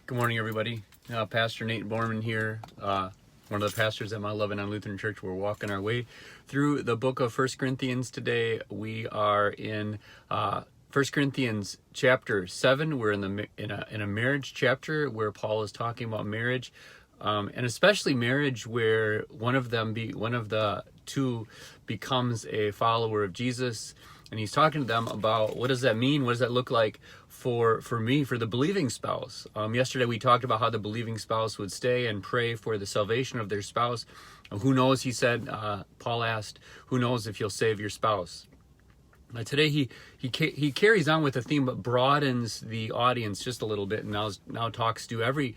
Good morning, everybody. Pastor Nate Borman here, one of the pastors at Mount Lebanon Lutheran Church. We're walking our way through the book of 1 Corinthians today. We are in 1 Corinthians chapter 7. We're in a marriage chapter where Paul is talking about marriage, and especially marriage where one of the two becomes a follower of Jesus. And he's talking to them about what does that mean? What does that look like for me, for the believing spouse? Yesterday we talked about how the believing spouse would stay and pray for the salvation of their spouse. Who knows, he said, Paul asked, who knows if you'll save your spouse? Today he carries on with the theme but broadens the audience just a little bit, and now talks to every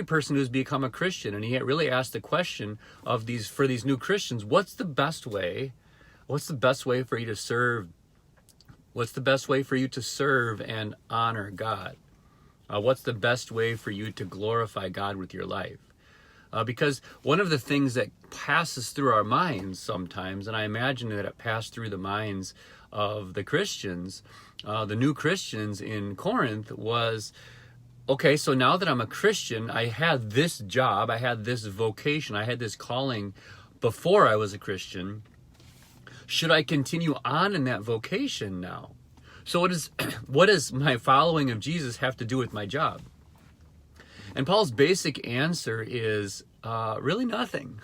person who's become a Christian. And he really asked the question of for these new Christians, what's the best way? What's the best way for you to serve? What's the best way for you to serve and honor God? What's the best way for you to glorify God with your life? Because one of the things that passes through our minds sometimes, and I imagine that it passed through the minds of the Christians, the new Christians in Corinth, was, okay, so now that I'm a Christian, I had this job, I had this vocation, I had this calling before I was a Christian. Should I continue on in that vocation now? So what does my following of Jesus have to do with my job? And Paul's basic answer is really nothing.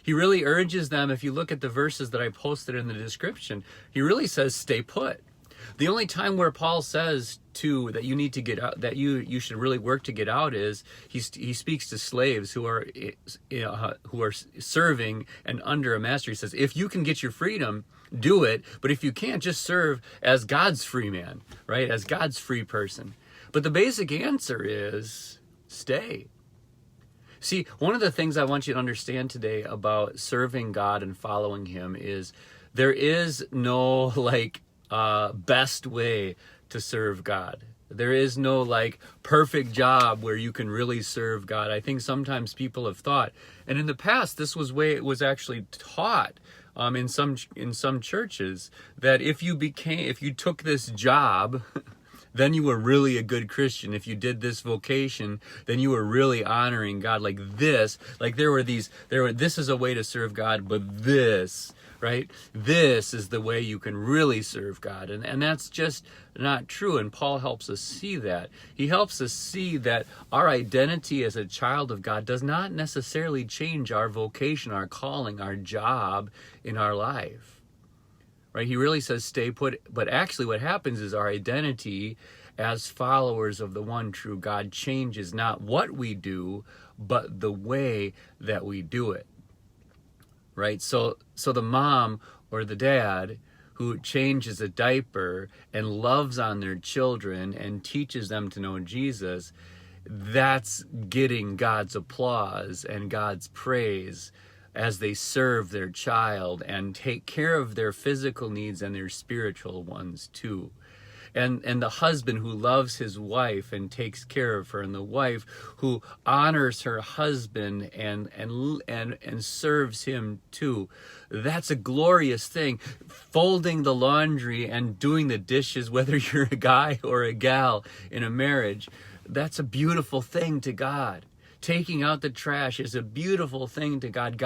He really urges them, if you look at the verses that I posted in the description, he really says stay put. The only time where Paul says that you need to get out, that you should really work to get out, is he speaks to slaves who are serving and under a master. He says, if you can get your freedom, do it. But if you can't, just serve as God's free man, right? As God's free person. But the basic answer is stay. See, one of the things I want you to understand today about serving God and following Him is there is no best way to serve God. There is no perfect job where you can really serve God. I think sometimes people have thought, and in the past this was way it was actually taught in some churches, that if you took this job, then you were really a good Christian. If you did this vocation, then you were really honoring God. This is a way to serve God, but this, right? This is the way you can really serve God. And that's just not true. And Paul helps us see that. He helps us see that our identity as a child of God does not necessarily change our vocation, our calling, our job in our life. Right? He really says stay put, but actually what happens is our identity as followers of the one true God changes not what we do, but the way that we do it. Right? So the mom or the dad who changes a diaper and loves on their children and teaches them to know Jesus, that's getting God's applause and God's praise as they serve their child and take care of their physical needs and their spiritual ones too. And the husband who loves his wife and takes care of her, and the wife who honors her husband and serves him too. That's a glorious thing. Folding the laundry and doing the dishes, whether you're a guy or a gal in a marriage, that's a beautiful thing to God. Taking out the trash is a beautiful thing to God.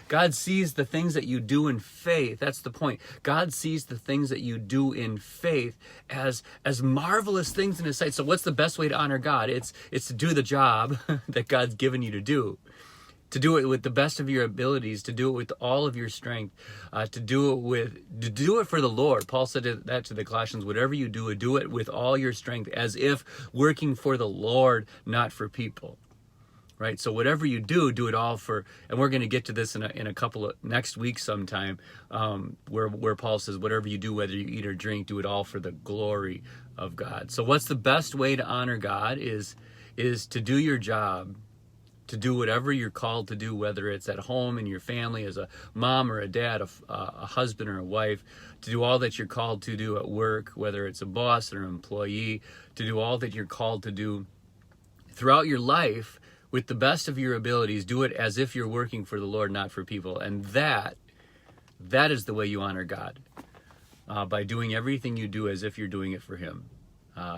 God sees the things that you do in faith. That's the point. God sees the things that you do in faith as marvelous things in His sight. So what's the best way to honor God? It's to do the job that God's given you to do. To do it with the best of your abilities, to do it with all of your strength, to do it for the Lord. Paul said that to the Colossians, whatever you do it with all your strength, as if working for the Lord, not for people. Right? So whatever you do it all for, and we're going to get to this in a couple of next week sometime, where Paul says, whatever you do, whether you eat or drink, do it all for the glory of God. So what's the best way to honor God is to do your job, to do whatever you're called to do, whether it's at home in your family as a mom or a dad, a husband or a wife, to do all that you're called to do at work, whether it's a boss or an employee, to do all that you're called to do throughout your life. With the best of your abilities, do it as if you're working for the Lord, not for people. And that is the way you honor God, by doing everything you do as if you're doing it for Him.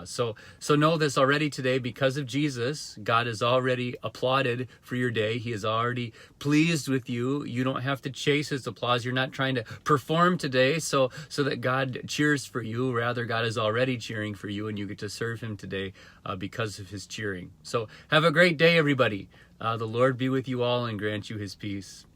So know this already today. Because of Jesus, God has already applauded for your day. He is already pleased with you. You don't have to chase his applause. You're not trying to perform today so that God cheers for you. Rather, God is already cheering for you, and you get to serve him today because of his cheering. So have a great day, everybody. The Lord be with you all and grant you his peace.